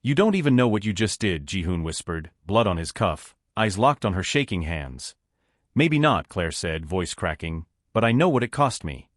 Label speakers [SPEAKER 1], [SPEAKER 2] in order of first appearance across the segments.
[SPEAKER 1] You don't even know what you just did, Ji-hoon whispered, blood on his cuff, eyes locked on her shaking hands. Maybe not, Claire said, voice cracking, but I know what it cost me.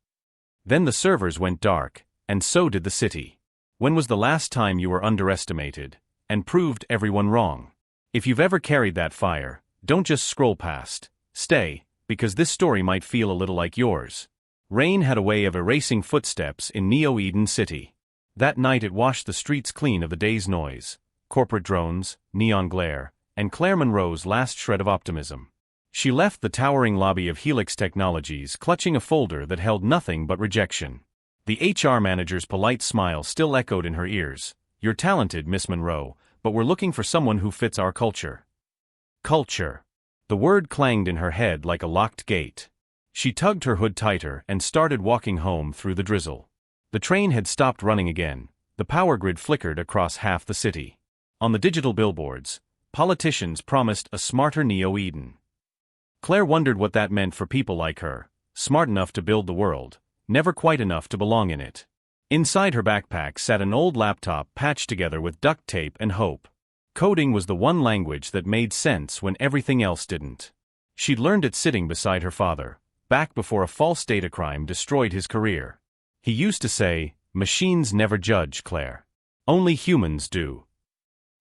[SPEAKER 1] Then the servers went dark, and so did the city. When was the last time you were underestimated, and proved everyone wrong? If you've ever carried that fire, don't just scroll past. Stay, because this story might feel a little like yours. Rain had a way of erasing footsteps in Neo-Eden City. That night it washed the streets clean of the day's noise, corporate drones, neon glare, and Claire Monroe's last shred of optimism. She left the towering lobby of Helix Technologies clutching a folder that held nothing but rejection. The HR manager's polite smile still echoed in her ears. You're talented, Miss Monroe, but we're looking for someone who fits our culture. Culture. The word clanged in her head like a locked gate. She tugged her hood tighter and started walking home through the drizzle. The train had stopped running again. The power grid flickered across half the city. On the digital billboards, politicians promised a smarter Neo-Eden. Claire wondered what that meant for people like her, smart enough to build the world, never quite enough to belong in it. Inside her backpack sat an old laptop patched together with duct tape and hope. Coding was the one language that made sense when everything else didn't. She'd learned it sitting beside her father, back before a false data crime destroyed his career. He used to say, "Machines never judge, Claire. Only humans do."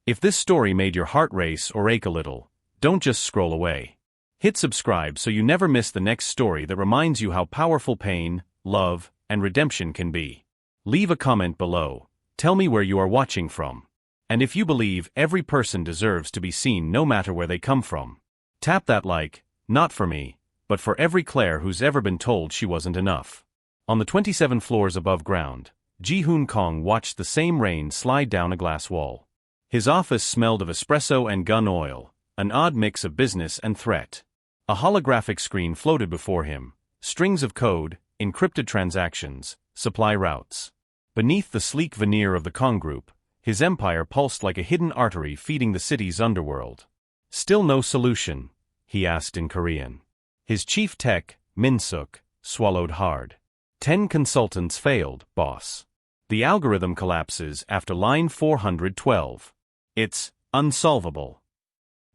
[SPEAKER 1] If this story made your heart race or ache a little, don't just scroll away. Hit subscribe so you never miss the next story that reminds you how powerful pain, love, and redemption can be. Leave a comment below. Tell me where you are watching from. And if you believe every person deserves to be seen no matter where they come from, tap that like, not for me, but for every Claire who's ever been told she wasn't enough. On the 27 floors above ground, Ji-hoon Kong watched the same rain slide down a glass wall. His office smelled of espresso and gun oil, an odd mix of business and threat. A holographic screen floated before him, strings of code, encrypted transactions, supply routes. Beneath the sleek veneer of the Kong Group, his empire pulsed like a hidden artery feeding the city's underworld. Still no solution? He asked in Korean. His chief tech, Min-suk, swallowed hard. 10 consultants failed, boss. The algorithm collapses after line 412. It's unsolvable.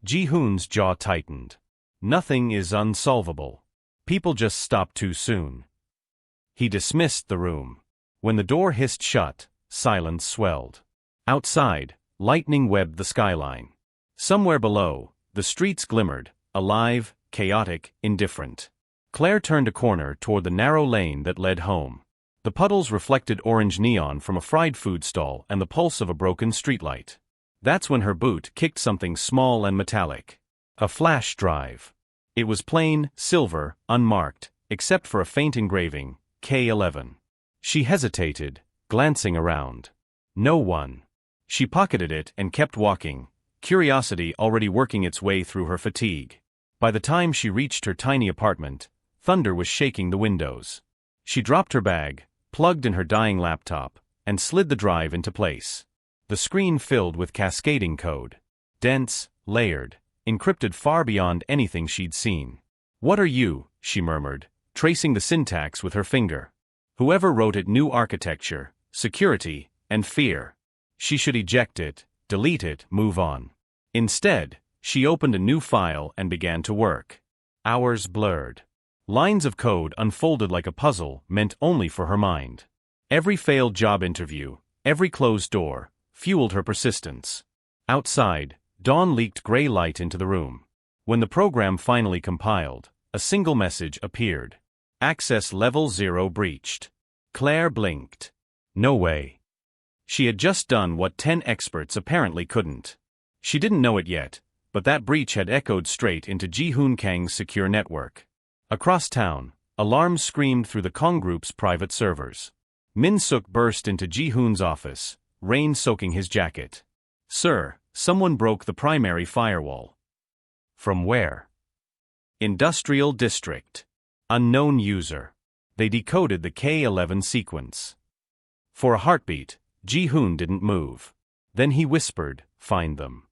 [SPEAKER 1] Ji-hoon's jaw tightened. Nothing is unsolvable. People just stop too soon. He dismissed the room. When the door hissed shut, silence swelled. Outside, lightning webbed the skyline. Somewhere below, the streets glimmered, alive, chaotic, indifferent. Claire turned a corner toward the narrow lane that led home. The puddles reflected orange neon from a fried food stall and the pulse of a broken streetlight. That's when her boot kicked something small and metallic. A flash drive. It was plain, silver, unmarked, except for a faint engraving, K11. She hesitated, glancing around. No one. She pocketed it and kept walking, curiosity already working its way through her fatigue. By the time she reached her tiny apartment, thunder was shaking the windows. She dropped her bag, plugged in her dying laptop, and slid the drive into place. The screen filled with cascading code. Dense, layered, encrypted far beyond anything she'd seen. "What are you?" she murmured, tracing the syntax with her finger. Whoever wrote it knew architecture, security, and fear. She should eject it, delete it, move on. Instead, she opened a new file and began to work. Hours blurred. Lines of code unfolded like a puzzle meant only for her mind. Every failed job interview, every closed door, fueled her persistence. Outside, dawn leaked gray light into the room. When the program finally compiled, a single message appeared. Access level 0 breached. Claire blinked. No way. She had just done what 10 experts apparently couldn't. She didn't know it yet, but that breach had echoed straight into Ji-hoon Kang's secure network. Across town, alarms screamed through the Kong Group's private servers. Min-suk burst into Ji-hoon's office, rain soaking his jacket. "Sir, someone broke the primary firewall." "From where?" "Industrial District. Unknown user." They decoded the K11 sequence. For a heartbeat, Ji-hoon didn't move. Then he whispered, "Find them."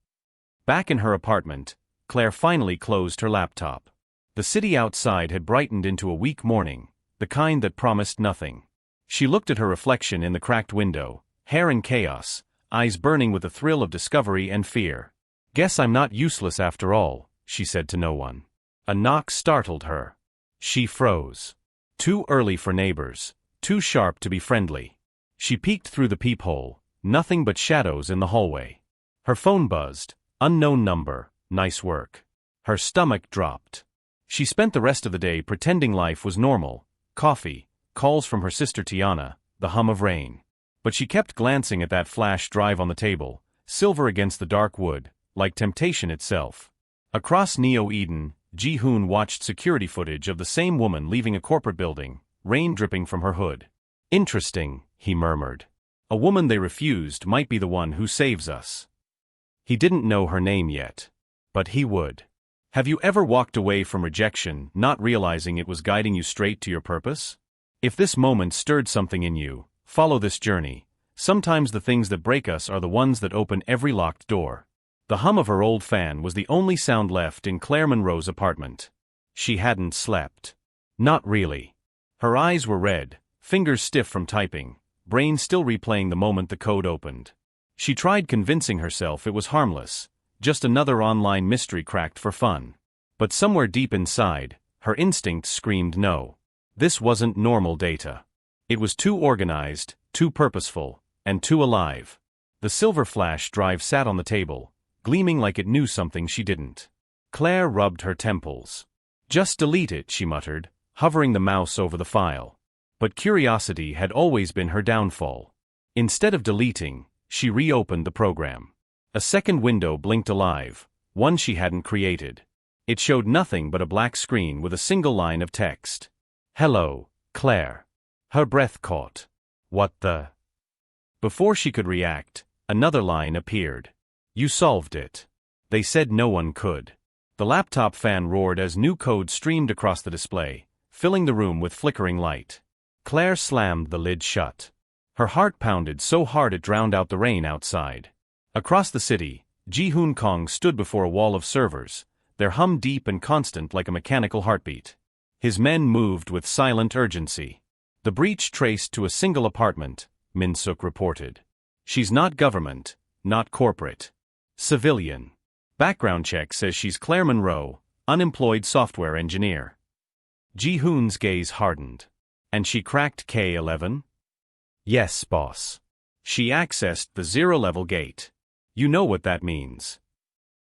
[SPEAKER 1] Back in her apartment, Claire finally closed her laptop. The city outside had brightened into a weak morning, the kind that promised nothing. She looked at her reflection in the cracked window, hair in chaos, eyes burning with a thrill of discovery and fear. "Guess I'm not useless after all," she said to no one. A knock startled her. She froze. Too early for neighbors, too sharp to be friendly. She peeked through the peephole, nothing but shadows in the hallway. Her phone buzzed. Unknown number, nice work. Her stomach dropped. She spent the rest of the day pretending life was normal. Coffee, calls from her sister Tiana, the hum of rain. But she kept glancing at that flash drive on the table, silver against the dark wood, like temptation itself. Across Neo-Eden, Ji-hoon watched security footage of the same woman leaving a corporate building, rain dripping from her hood. "Interesting," he murmured. "A woman they refused might be the one who saves us." He didn't know her name yet. But he would. Have you ever walked away from rejection, not realizing it was guiding you straight to your purpose? If this moment stirred something in you, follow this journey. Sometimes the things that break us are the ones that open every locked door. The hum of her old fan was the only sound left in Claire Monroe's apartment. She hadn't slept. Not really. Her eyes were red, fingers stiff from typing, brain still replaying the moment the code opened. She tried convincing herself it was harmless, just another online mystery cracked for fun. But somewhere deep inside, her instinct screamed no. This wasn't normal data. It was too organized, too purposeful, and too alive. The silver flash drive sat on the table, gleaming like it knew something she didn't. Claire rubbed her temples. "Just delete it," she muttered, hovering the mouse over the file. But curiosity had always been her downfall. Instead of deleting, she reopened the program. A second window blinked alive, one she hadn't created. It showed nothing but a black screen with a single line of text. "Hello, Claire." Her breath caught. "What the?" Before she could react, another line appeared. "You solved it." They said no one could. The laptop fan roared as new code streamed across the display, filling the room with flickering light. Claire slammed the lid shut. Her heart pounded so hard it drowned out the rain outside. Across the city, Ji-hoon Kong stood before a wall of servers, their hum deep and constant like a mechanical heartbeat. His men moved with silent urgency. "The breach traced to a single apartment," Min-suk reported. "She's not government, not corporate. Civilian. Background check says she's Claire Monroe, unemployed software engineer." Ji-hoon's gaze hardened. "And she cracked K11? "Yes, boss. She accessed the zero-level gate. You know what that means."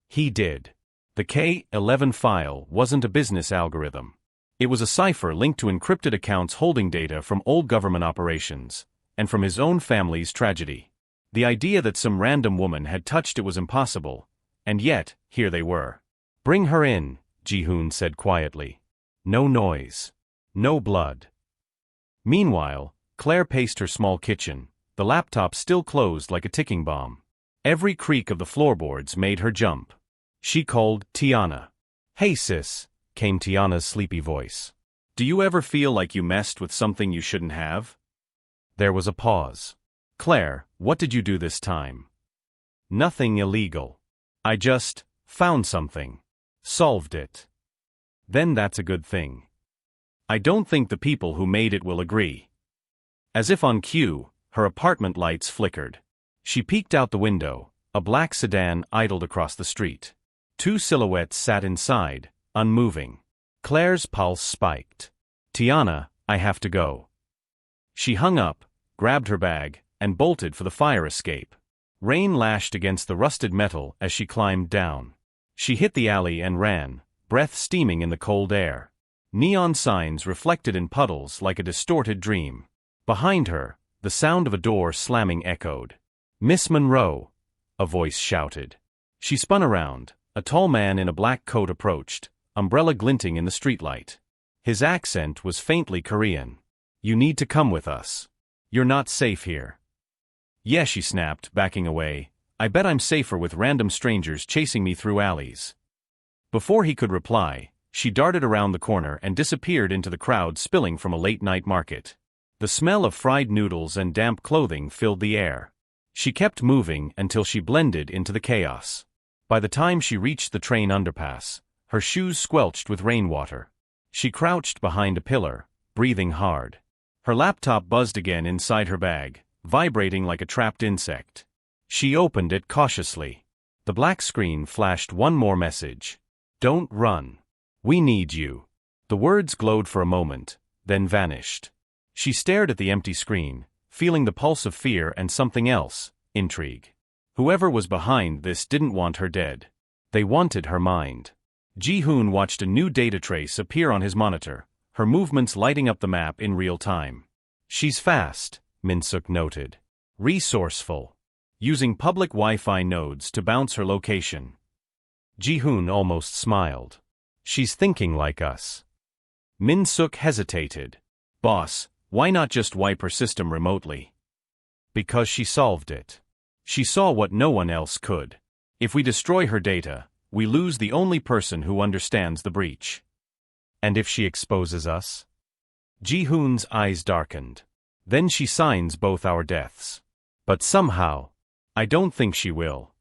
[SPEAKER 1] He did. The K11 file wasn't a business algorithm. It was a cipher linked to encrypted accounts holding data from old government operations, and from his own family's tragedy. The idea that some random woman had touched it was impossible, and yet, here they were. "Bring her in," Ji-hoon said quietly. "No noise. No blood." Meanwhile, Claire paced her small kitchen, the laptop still closed like a ticking bomb. Every creak of the floorboards made her jump. She called Tiana. "Hey sis," came Tiana's sleepy voice. "Do you ever feel like you messed with something you shouldn't have?" There was a pause. "Claire, what did you do this time?" "Nothing illegal. I just found something. Solved it." "Then that's a good thing." "I don't think the people who made it will agree." As if on cue, her apartment lights flickered. She peeked out the window. A black sedan idled across the street. Two silhouettes sat inside, unmoving. Claire's pulse spiked. "Tiana, I have to go." She hung up, grabbed her bag, and bolted for the fire escape. Rain lashed against the rusted metal as she climbed down. She hit the alley and ran, breath steaming in the cold air. Neon signs reflected in puddles like a distorted dream. Behind her, the sound of a door slamming echoed. "Miss Monroe," a voice shouted. She spun around. A tall man in a black coat approached, umbrella glinting in the streetlight. His accent was faintly Korean. "You need to come with us. You're not safe here." "Yeah," she snapped, backing away. "I bet I'm safer with random strangers chasing me through alleys." Before he could reply, she darted around the corner and disappeared into the crowd spilling from a late-night market. The smell of fried noodles and damp clothing filled the air. She kept moving until she blended into the chaos. By the time she reached the train underpass, her shoes squelched with rainwater. She crouched behind a pillar, breathing hard. Her laptop buzzed again inside her bag, vibrating like a trapped insect. She opened it cautiously. The black screen flashed one more message. Don't run. We need you. The words glowed for a moment, then vanished. She stared at the empty screen, feeling the pulse of fear and something else, intrigue. Whoever was behind this didn't want her dead. They wanted her mind. Ji-hoon watched a new data trace appear on his monitor, her movements lighting up the map in real time. She's fast, Min-suk noted. Resourceful. Using public Wi-Fi nodes to bounce her location. Ji-hoon almost smiled. She's thinking like us. Min-suk hesitated. Boss, why not just wipe her system remotely? Because she solved it. She saw what no one else could. If we destroy her data, we lose the only person who understands the breach. And if she exposes us? Ji-hoon's eyes darkened. Then she signs both our deaths. But somehow, I don't think she will.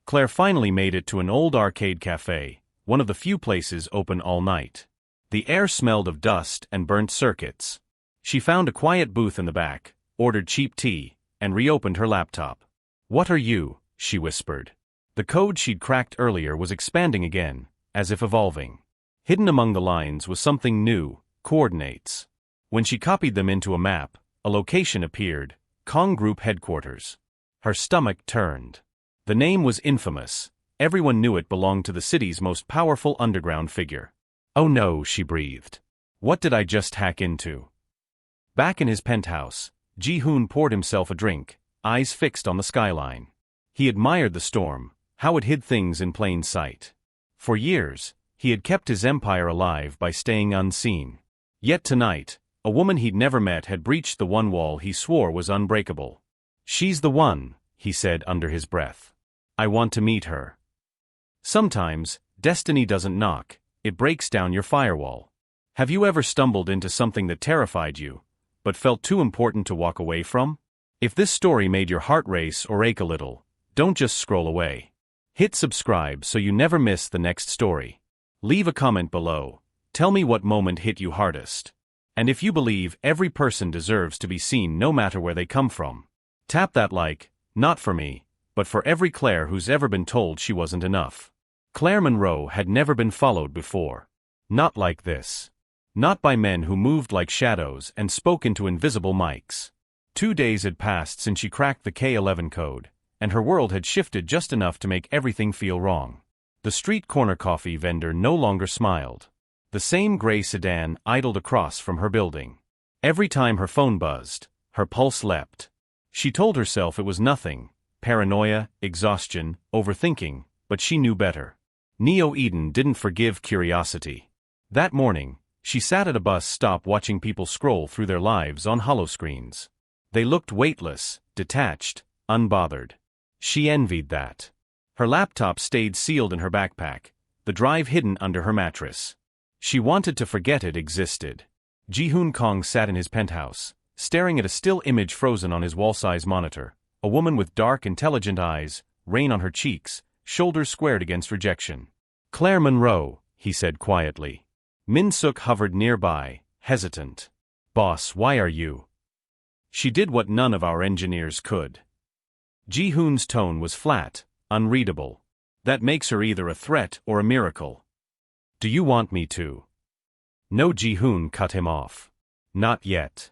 [SPEAKER 1] Claire finally made it to an old arcade cafe, one of the few places open all night. The air smelled of dust and burnt circuits. She found a quiet booth in the back, ordered cheap tea, and reopened her laptop. What are you? She whispered. The code she'd cracked earlier was expanding again, as if evolving. Hidden among the lines was something new, coordinates. When she copied them into a map, a location appeared, Kong Group headquarters. Her stomach turned. The name was infamous. Everyone knew it belonged to the city's most powerful underground figure. Oh no, she breathed. What did I just hack into? Back in his penthouse, Ji-hoon poured himself a drink, eyes fixed on the skyline. He admired the storm, how it hid things in plain sight. For years, he had kept his empire alive by staying unseen. Yet tonight, a woman he'd never met had breached the one wall he swore was unbreakable. She's the one, he said under his breath. I want to meet her. Sometimes, destiny doesn't knock, it breaks down your firewall. Have you ever stumbled into something that terrified you, but felt too important to walk away from? If this story made your heart race or ache a little, don't just scroll away. Hit subscribe so you never miss the next story. Leave a comment below. Tell me what moment hit you hardest. And if you believe every person deserves to be seen no matter where they come from, tap that like, not for me, but for every Claire who's ever been told she wasn't enough. Claire Monroe had never been followed before. Not like this. Not by men who moved like shadows and spoke into invisible mics. 2 days had passed since she cracked the K11 code, and her world had shifted just enough to make everything feel wrong. The street corner coffee vendor no longer smiled. The same gray sedan idled across from her building. Every time her phone buzzed, her pulse leapt. She told herself it was nothing, paranoia, exhaustion, overthinking, but she knew better. Neo Eden didn't forgive curiosity. That morning, she sat at a bus stop watching people scroll through their lives on holoscreens. They looked weightless, detached, unbothered. She envied that. Her laptop stayed sealed in her backpack, the drive hidden under her mattress. She wanted to forget it existed. Ji-hoon Kong sat in his penthouse, staring at a still image frozen on his wall-size monitor, a woman with dark, intelligent eyes, rain on her cheeks, shoulders squared against rejection. Claire Monroe, he said quietly. Min-suk hovered nearby, hesitant. Boss, why are you? She did what none of our engineers could. Ji-hoon's tone was flat, unreadable. That makes her either a threat or a miracle. Do you want me to? No, Ji-hoon cut him off. Not yet.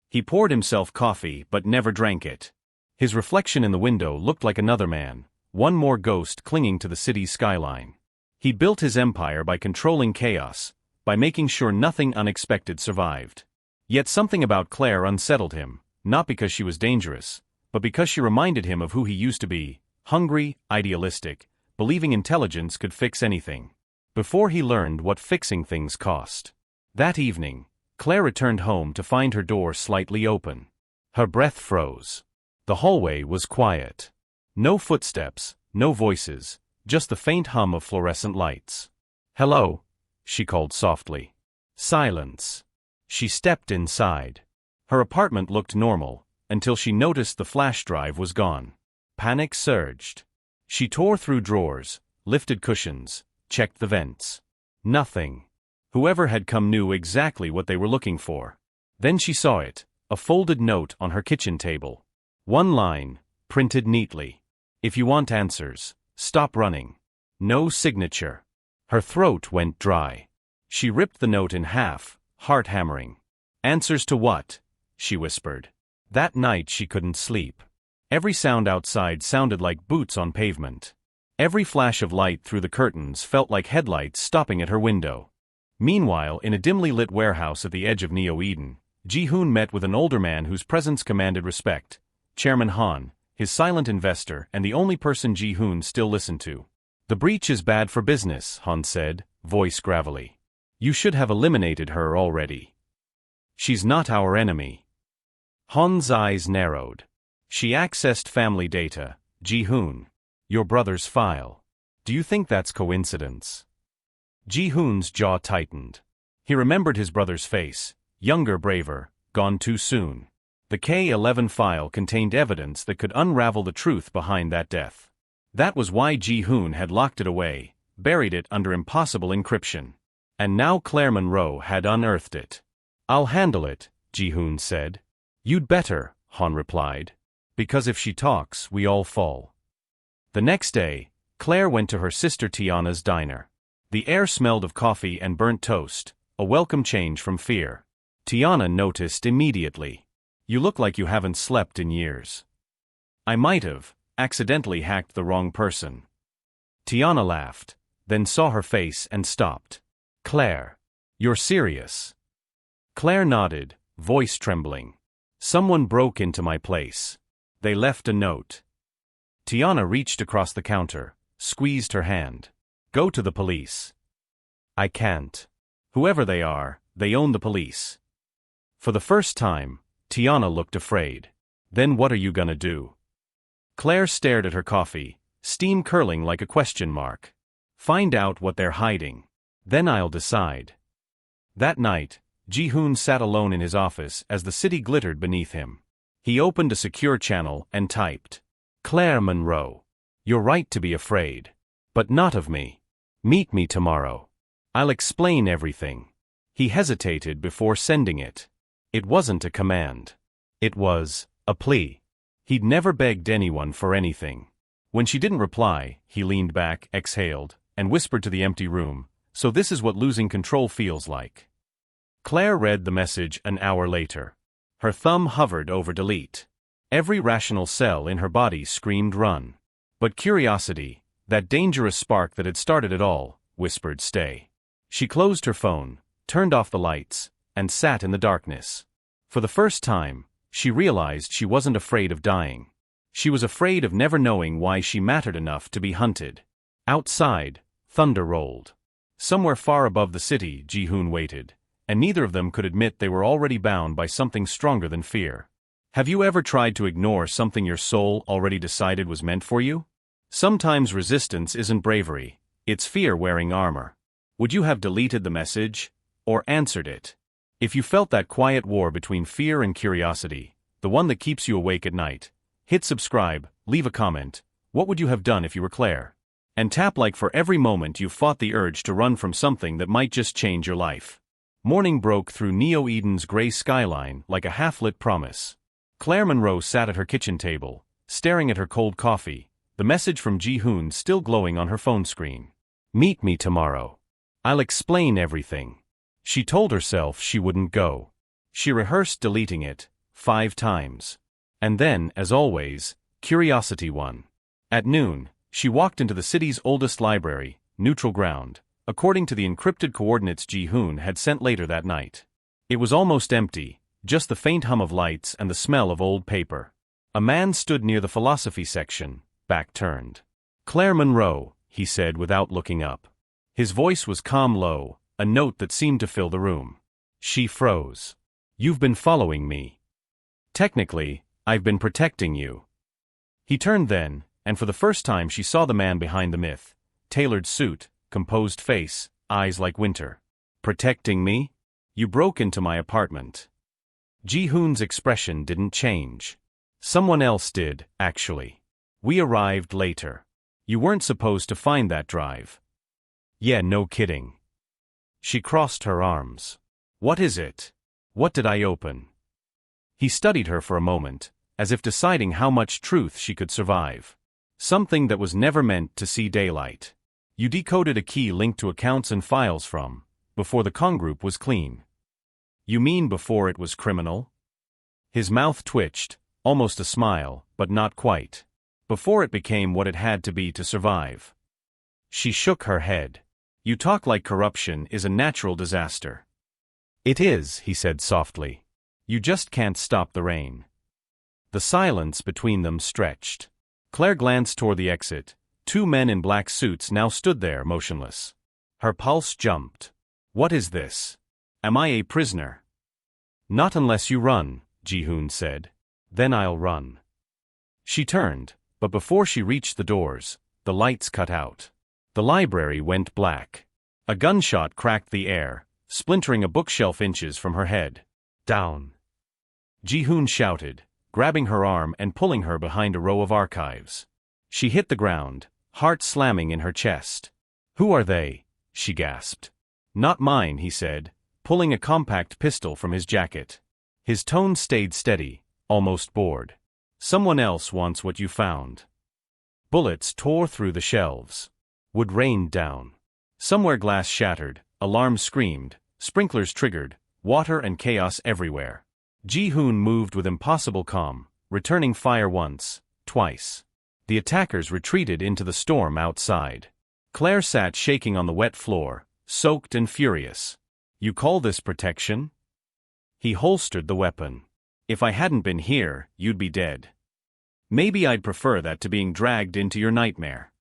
[SPEAKER 1] He poured himself coffee but never drank it. His reflection in the window looked like another man, one more ghost clinging to the city's skyline. He built his empire by controlling chaos, by making sure nothing unexpected survived. Yet something about Claire unsettled him, not because she was dangerous, but because she reminded him of who he used to be, hungry, idealistic, believing intelligence could fix anything. Before he learned what fixing things cost. That evening, Claire returned home to find her door slightly open. Her breath froze. The hallway was quiet. No footsteps, no voices, just the faint hum of fluorescent lights. Hello, she called softly. Silence. She stepped inside. Her apartment looked normal, until she noticed the flash drive was gone. Panic surged. She tore through drawers, lifted cushions, checked the vents. Nothing. Whoever had come knew exactly what they were looking for. Then she saw it, a folded note on her kitchen table. One line, printed neatly. If you want answers, stop running. No signature. Her throat went dry. She ripped the note in half, heart hammering. Answers to what? She whispered. That night she couldn't sleep. Every sound outside sounded like boots on pavement. Every flash of light through the curtains felt like headlights stopping at her window. Meanwhile, in a dimly lit warehouse at the edge of Neo-Eden, Ji-hoon met with an older man whose presence commanded respect, Chairman Han, his silent investor and the only person Ji-hoon still listened to. The breach is bad for business, Han said, voice gravelly. You should have eliminated her already. She's not our enemy. Han's eyes narrowed. She accessed family data, Ji-hoon. Your brother's file. Do you think that's coincidence? Ji-hoon's jaw tightened. He remembered his brother's face, younger, braver, gone too soon. The K-11 file contained evidence that could unravel the truth behind that death. That was why Ji-hoon had locked it away, buried it under impossible encryption. And now Claire Monroe had unearthed it. I'll handle it, Ji-hoon said. You'd better, Han replied. Because if she talks, we all fall. The next day, Claire went to her sister Tiana's diner. The air smelled of coffee and burnt toast, a welcome change from fear. Tiana noticed immediately. You look like you haven't slept in years. I might have accidentally hacked the wrong person. Tiana laughed, then saw her face and stopped. Claire. You're serious? Claire nodded, voice trembling. Someone broke into my place. They left a note. Tiana reached across the counter, squeezed her hand. Go to the police. I can't. Whoever they are, they own the police. For the first time, Tiana looked afraid. Then what are you gonna do? Claire stared at her coffee, steam curling like a question mark. Find out what they're hiding. Then I'll decide. That night, Ji-hoon sat alone in his office as the city glittered beneath him. He opened a secure channel and typed. Claire Monroe. You're right to be afraid. But not of me. Meet me tomorrow. I'll explain everything. He hesitated before sending it. It wasn't a command. It was a plea. He'd never begged anyone for anything. When she didn't reply, he leaned back, exhaled, and whispered to the empty room, so this is what losing control feels like. Claire read the message an hour later. Her thumb hovered over delete. Every rational cell in her body screamed run. But curiosity, that dangerous spark that had started it all, whispered stay. She closed her phone, turned off the lights, and sat in the darkness. For the first time, she realized she wasn't afraid of dying. She was afraid of never knowing why she mattered enough to be hunted. Outside, thunder rolled. Somewhere far above the city, Ji-hoon waited, and neither of them could admit they were already bound by something stronger than fear. Have you ever tried to ignore something your soul already decided was meant for you? Sometimes resistance isn't bravery, it's fear wearing armor. Would you have deleted the message, or answered it? If you felt that quiet war between fear and curiosity, the one that keeps you awake at night, hit subscribe, leave a comment. What would you have done if you were Claire? And tap like for every moment you fought the urge to run from something that might just change your life. Morning broke through Neo-Eden's gray skyline like a half-lit promise. Claire Monroe sat at her kitchen table, staring at her cold coffee, the message from Ji-hoon still glowing on her phone screen. Meet me tomorrow. I'll explain everything. She told herself she wouldn't go. She rehearsed deleting it 5 times. And then, as always, curiosity won. At noon, she walked into the city's oldest library, Neutral Ground, according to the encrypted coordinates Ji-hoon had sent later that night. It was almost empty, just the faint hum of lights and the smell of old paper. A man stood near the philosophy section, back turned. Claire Monroe, he said without looking up. His voice was calm low, a note that seemed to fill the room. She froze. You've been following me. Technically, I've been protecting you. He turned then, and for the first time she saw the man behind the myth. Tailored suit, composed face, eyes like winter. Protecting me? You broke into my apartment. Ji-hoon's expression didn't change. Someone else did, actually. We arrived later. You weren't supposed to find that drive. Yeah, no kidding. She crossed her arms. What is it? What did I open? He studied her for a moment, as if deciding how much truth she could survive. Something that was never meant to see daylight. You decoded a key linked to accounts and files from, before the Kong group was clean. You mean before it was criminal? His mouth twitched, almost a smile, but not quite. Before it became what it had to be to survive. She shook her head. You talk like corruption is a natural disaster. It is, he said softly. You just can't stop the rain. The silence between them stretched. Claire glanced toward the exit. Two men in black suits now stood there motionless. Her pulse jumped. What is this? Am I a prisoner? Not unless you run, Ji-hoon said. Then I'll run. She turned, but before she reached the doors, the lights cut out. The library went black. A gunshot cracked the air, splintering a bookshelf inches from her head. Down! Ji-hoon shouted, grabbing her arm and pulling her behind a row of archives. She hit the ground, heart slamming in her chest. Who are they? She gasped. Not mine, he said, pulling a compact pistol from his jacket. His tone stayed steady, almost bored. Someone else wants what you found. Bullets tore through the shelves. Wood rained down. Somewhere glass shattered, alarms screamed, sprinklers triggered, water and chaos everywhere. Ji-hoon moved with impossible calm, returning fire once, twice. The attackers retreated into the storm outside. Claire sat shaking on the wet floor, soaked and furious. You call this protection? He holstered the weapon. If I hadn't been here, you'd be dead. Maybe I'd prefer that to being dragged into your nightmare.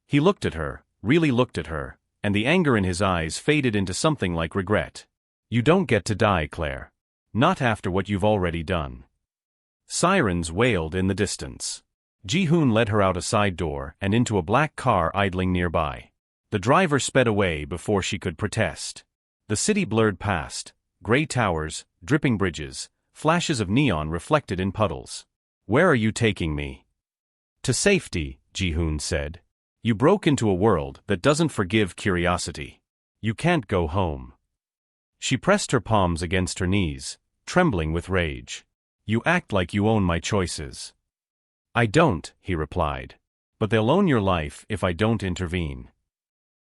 [SPEAKER 1] He looked at her, really looked at her, and the anger in his eyes faded into something like regret. You don't get to die, Claire. Not after what you've already done. Sirens wailed in the distance. Ji-hoon led her out a side door and into a black car idling nearby. The driver sped away before she could protest. The city blurred past, gray towers, dripping bridges, flashes of neon reflected in puddles. Where are you taking me? To safety, Ji-hoon said. You broke into a world that doesn't forgive curiosity. You can't go home. She pressed her palms against her knees, trembling with rage. You act like you own my choices. I don't, he replied. But they'll own your life if I don't intervene.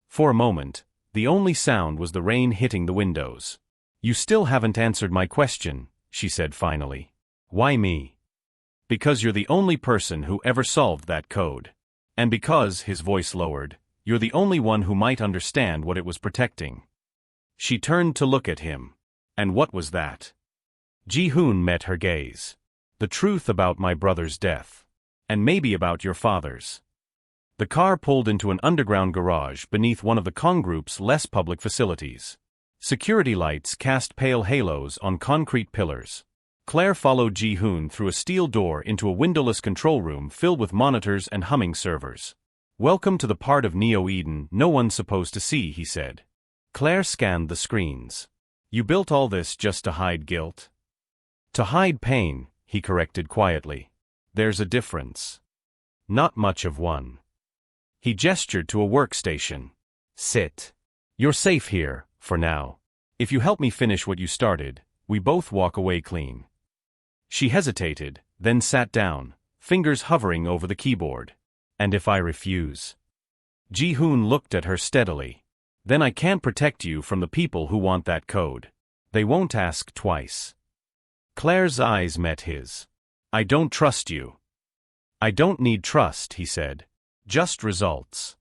[SPEAKER 1] For a moment, the only sound was the rain hitting the windows. You still haven't answered my question, she said finally. Why me? Because you're the only person who ever solved that code. And because, his voice lowered, you're the only one who might understand what it was protecting. She turned to look at him. And what was that? Ji-hoon met her gaze. The truth about my brother's death. And maybe about your father's. The car pulled into an underground garage beneath one of the Kong Group's less public facilities. Security lights cast pale halos on concrete pillars. Claire followed Ji-hoon through a steel door into a windowless control room filled with monitors and humming servers. Welcome to the part of Neo Eden no one's supposed to see, he said. Claire scanned the screens. You built all this just to hide guilt? To hide pain, he corrected quietly. There's a difference. Not much of one. He gestured to a workstation. Sit. You're safe here, for now. If you help me finish what you started, we both walk away clean. She hesitated, then sat down, fingers hovering over the keyboard. And if I refuse? Ji-hoon looked at her steadily. Then I can't protect you from the people who want that code. They won't ask twice. Claire's eyes met his. I don't trust you. I don't need trust, he said. Just results.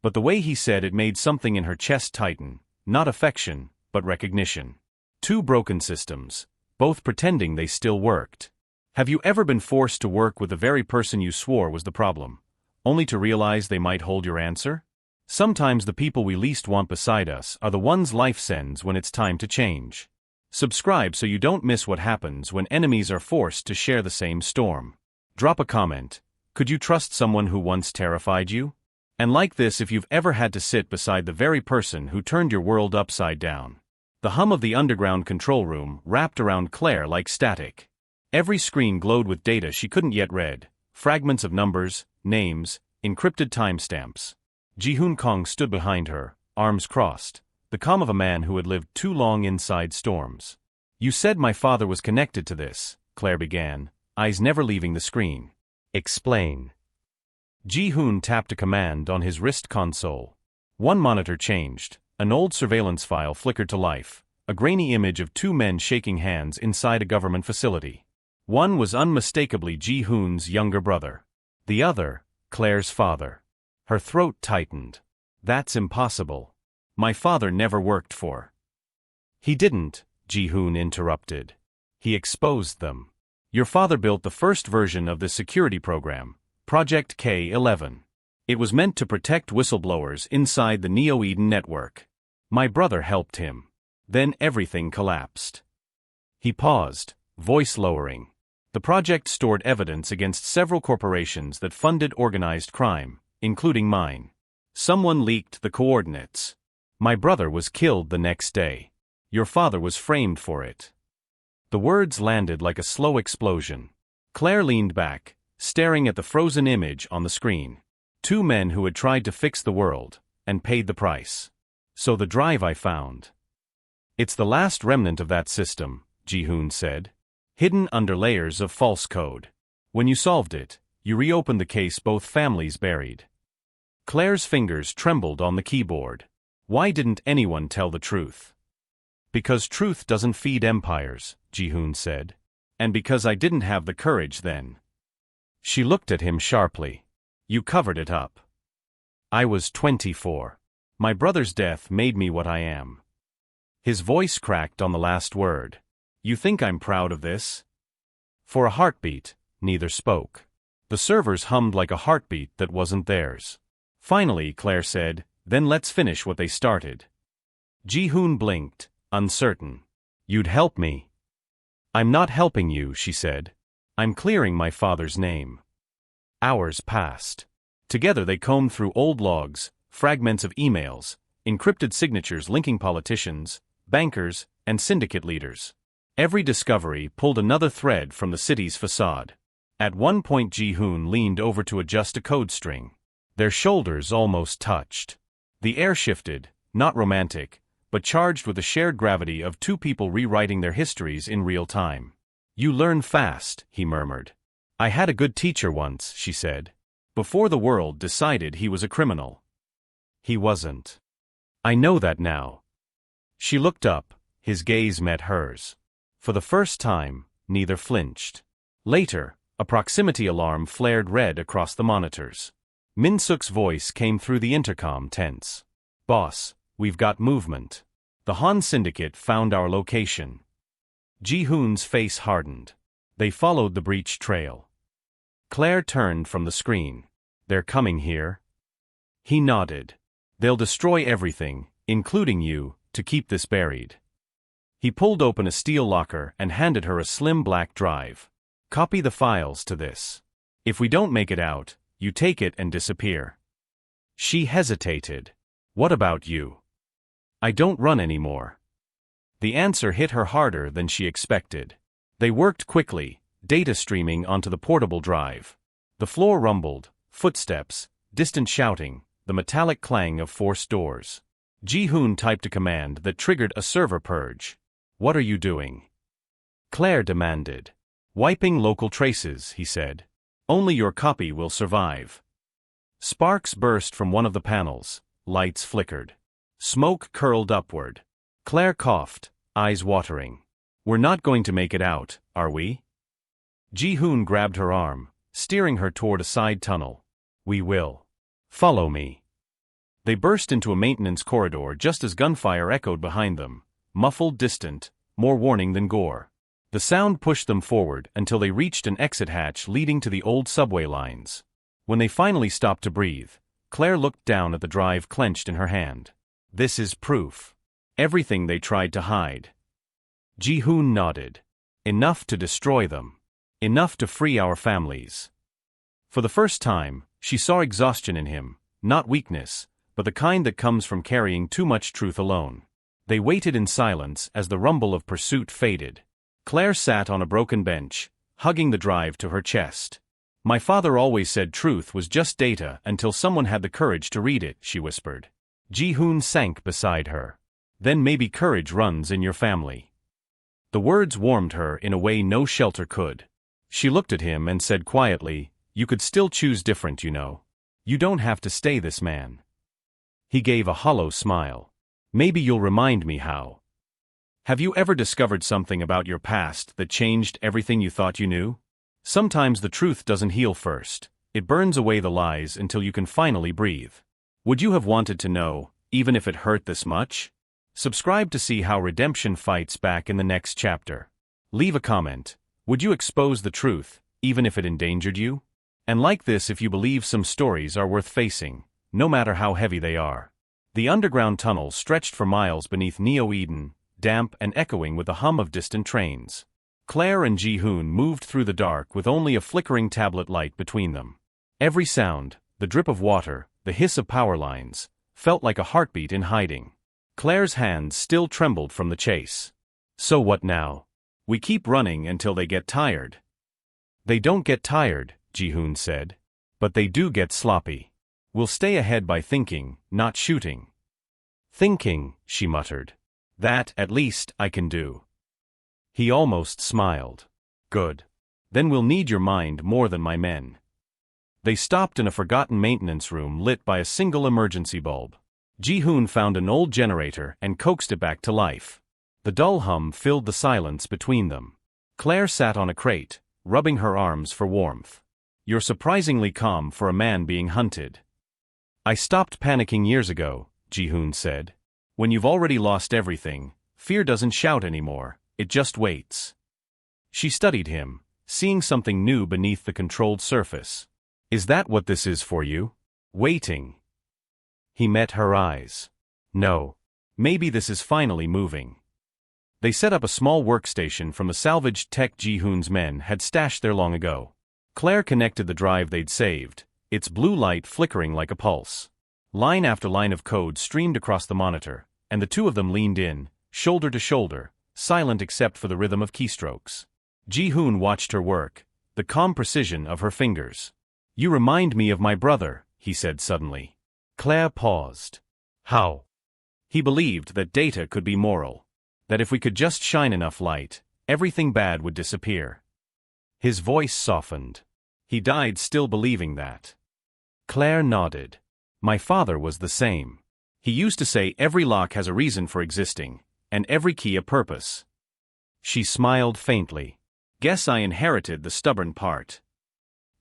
[SPEAKER 1] But the way he said it made something in her chest tighten, not affection, but recognition. Two broken systems, both pretending they still worked. Have you ever been forced to work with the very person you swore was the problem, only to realize they might hold your answer? Sometimes the people we least want beside us are the ones life sends when it's time to change. Subscribe so you don't miss what happens when enemies are forced to share the same storm. Drop a comment. Could you trust someone who once terrified you? And like this if you've ever had to sit beside the very person who turned your world upside down. The hum of the underground control room wrapped around Claire like static. Every screen glowed with data she couldn't yet read, fragments of numbers, names, encrypted timestamps. Ji-hoon Kong stood behind her, arms crossed, the calm of a man who had lived too long inside storms. You said my father was connected to this, Claire began, eyes never leaving the screen. Explain. Ji-hoon tapped a command on his wrist console. One monitor changed. An old surveillance file flickered to life, a grainy image of two men shaking hands inside a government facility. One was unmistakably Ji-hoon's younger brother. The other, Claire's father. Her throat tightened. That's impossible. My father never worked for. He didn't, Ji-hoon interrupted. He exposed them. Your father built the first version of the security program, Project K-11. It was meant to protect whistleblowers inside the Neo-Eden network. My brother helped him. Then everything collapsed. He paused, voice lowering. The project stored evidence against several corporations that funded organized crime, including mine. Someone leaked the coordinates. My brother was killed the next day. Your father was framed for it. The words landed like a slow explosion. Claire leaned back, staring at the frozen image on the screen. Two men who had tried to fix the world, and paid the price. So the drive I found. It's the last remnant of that system, Ji-hoon said. Hidden under layers of false code. When you solved it, you reopened the case both families buried. Claire's fingers trembled on the keyboard. Why didn't anyone tell the truth? Because truth doesn't feed empires, Ji-hoon said. And because I didn't have the courage then. She looked at him sharply. You covered it up. I was 24. My brother's death made me what I am. His voice cracked on the last word. You think I'm proud of this? For a heartbeat, neither spoke. The servers hummed like a heartbeat that wasn't theirs. Finally, Claire said, then let's finish what they started. Ji-hoon blinked, uncertain. You'd help me? I'm not helping you, she said. I'm clearing my father's name. Hours passed. Together they combed through old logs, fragments of emails, encrypted signatures linking politicians, bankers, and syndicate leaders. Every discovery pulled another thread from the city's facade. At one point Ji-hoon leaned over to adjust a code string. Their shoulders almost touched. The air shifted, not romantic, but charged with the shared gravity of two people rewriting their histories in real time. You learn fast, he murmured. I had a good teacher once, she said. Before the world decided he was a criminal. He wasn't. I know that now. She looked up, his gaze met hers. For the first time, neither flinched. Later, a proximity alarm flared red across the monitors. Min-suk's voice came through the intercom, tense. Boss, we've got movement. The Han Syndicate found our location. Ji-hoon's face hardened. They followed the breach trail. Claire turned from the screen. They're coming here? He nodded. They'll destroy everything, including you, to keep this buried. He pulled open a steel locker and handed her a slim black drive. Copy the files to this. If we don't make it out, you take it and disappear. She hesitated. What about you? I don't run anymore. The answer hit her harder than she expected. They worked quickly, data streaming onto the portable drive. The floor rumbled, footsteps, distant shouting, the metallic clang of forced doors. Ji-hoon typed a command that triggered a server purge. What are you doing? Claire demanded. Wiping local traces, he said. Only your copy will survive. Sparks burst from one of the panels, lights flickered. Smoke curled upward. Claire coughed, eyes watering. We're not going to make it out, are we? Ji-hoon grabbed her arm, steering her toward a side tunnel. We will. Follow me. They burst into a maintenance corridor just as gunfire echoed behind them, muffled, distant, more warning than gore. The sound pushed them forward until they reached an exit hatch leading to the old subway lines. When they finally stopped to breathe, Claire looked down at the drive clenched in her hand. This is proof. Everything they tried to hide. Ji-hoon nodded. Enough to destroy them. Enough to free our families. For the first time, she saw exhaustion in him, not weakness, but the kind that comes from carrying too much truth alone. They waited in silence as the rumble of pursuit faded. Claire sat on a broken bench, hugging the drive to her chest. My father always said truth was just data until someone had the courage to read it, she whispered. Ji-hoon sank beside her. Then maybe courage runs in your family. The words warmed her in a way no shelter could. She looked at him and said quietly, "You could still choose different, you know. You don't have to stay this man." He gave a hollow smile. "Maybe you'll remind me how. Have you ever discovered something about your past that changed everything you thought you knew? Sometimes the truth doesn't heal first. It burns away the lies until you can finally breathe. Would you have wanted to know, even if it hurt this much? Subscribe to see how redemption fights back in the next chapter. Leave a comment. Would you expose the truth, even if it endangered you? And like this if you believe some stories are worth facing, no matter how heavy they are. The underground tunnel stretched for miles beneath Neo-Eden, damp and echoing with the hum of distant trains. Claire and Ji-hoon moved through the dark with only a flickering tablet light between them. Every sound, the drip of water, the hiss of power lines, felt like a heartbeat in hiding. Claire's hands still trembled from the chase. "So what now? We keep running until they get tired." "They don't get tired," Ji-hoon said. "But they do get sloppy. We'll stay ahead by thinking, not shooting." "Thinking," she muttered. "That, at least, I can do." He almost smiled. "Good. Then we'll need your mind more than my men." They stopped in a forgotten maintenance room lit by a single emergency bulb. Ji-hoon found an old generator and coaxed it back to life. The dull hum filled the silence between them. Claire sat on a crate, rubbing her arms for warmth. "You're surprisingly calm for a man being hunted." "I stopped panicking years ago," Ji-hoon said. "When you've already lost everything, fear doesn't shout anymore, it just waits." She studied him, seeing something new beneath the controlled surface. "Is that what this is for you? Waiting?" He met her eyes. "No. Maybe this is finally moving." They set up a small workstation from the salvaged tech Ji-hoon's men had stashed there long ago. Claire connected the drive they'd saved, its blue light flickering like a pulse. Line after line of code streamed across the monitor, and the two of them leaned in, shoulder to shoulder, silent except for the rhythm of keystrokes. Ji-hoon watched her work, the calm precision of her fingers. "You remind me of my brother," he said suddenly. Claire paused. "How?" He believed that data could be moral. That if we could just shine enough light, everything bad would disappear. His voice softened. He died still believing that. Claire nodded. "My father was the same. He used to say every lock has a reason for existing, and every key a purpose." She smiled faintly. "Guess I inherited the stubborn part."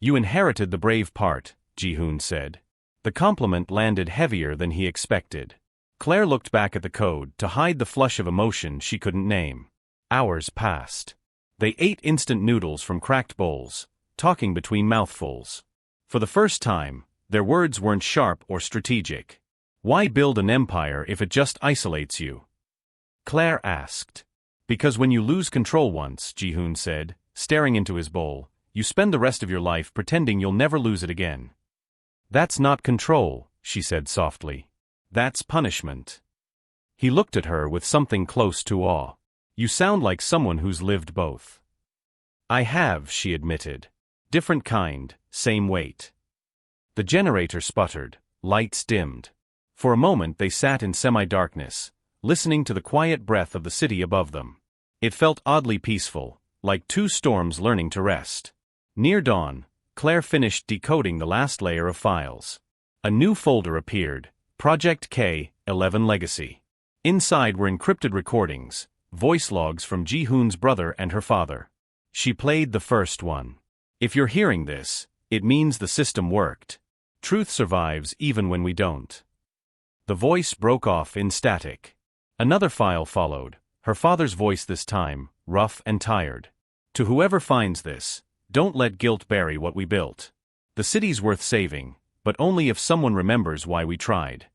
[SPEAKER 1] "You inherited the brave part," Ji-hoon said. The compliment landed heavier than he expected. Claire looked back at the code to hide the flush of emotion she couldn't name. Hours passed. They ate instant noodles from cracked bowls, talking between mouthfuls. For the first time, their words weren't sharp or strategic. "Why build an empire if it just isolates you?" Claire asked. "Because when you lose control once," Ji-hoon said, staring into his bowl, "you spend the rest of your life pretending you'll never lose it again." "That's not control," she said softly. "That's punishment." He looked at her with something close to awe. "You sound like someone who's lived both." "I have," she admitted. "Different kind, same weight." The generator sputtered, lights dimmed. For a moment they sat in semi-darkness, listening to the quiet breath of the city above them. It felt oddly peaceful, like two storms learning to rest. Near dawn, Claire finished decoding the last layer of files. A new folder appeared, Project K-11 Legacy. Inside were encrypted recordings, voice logs from Ji-hoon's brother and her father. She played the first one. "If you're hearing this, it means the system worked. Truth survives even when we don't." The voice broke off in static. Another file followed, her father's voice this time, rough and tired. "To whoever finds this, don't let guilt bury what we built. The city's worth saving, but only if someone remembers why we tried."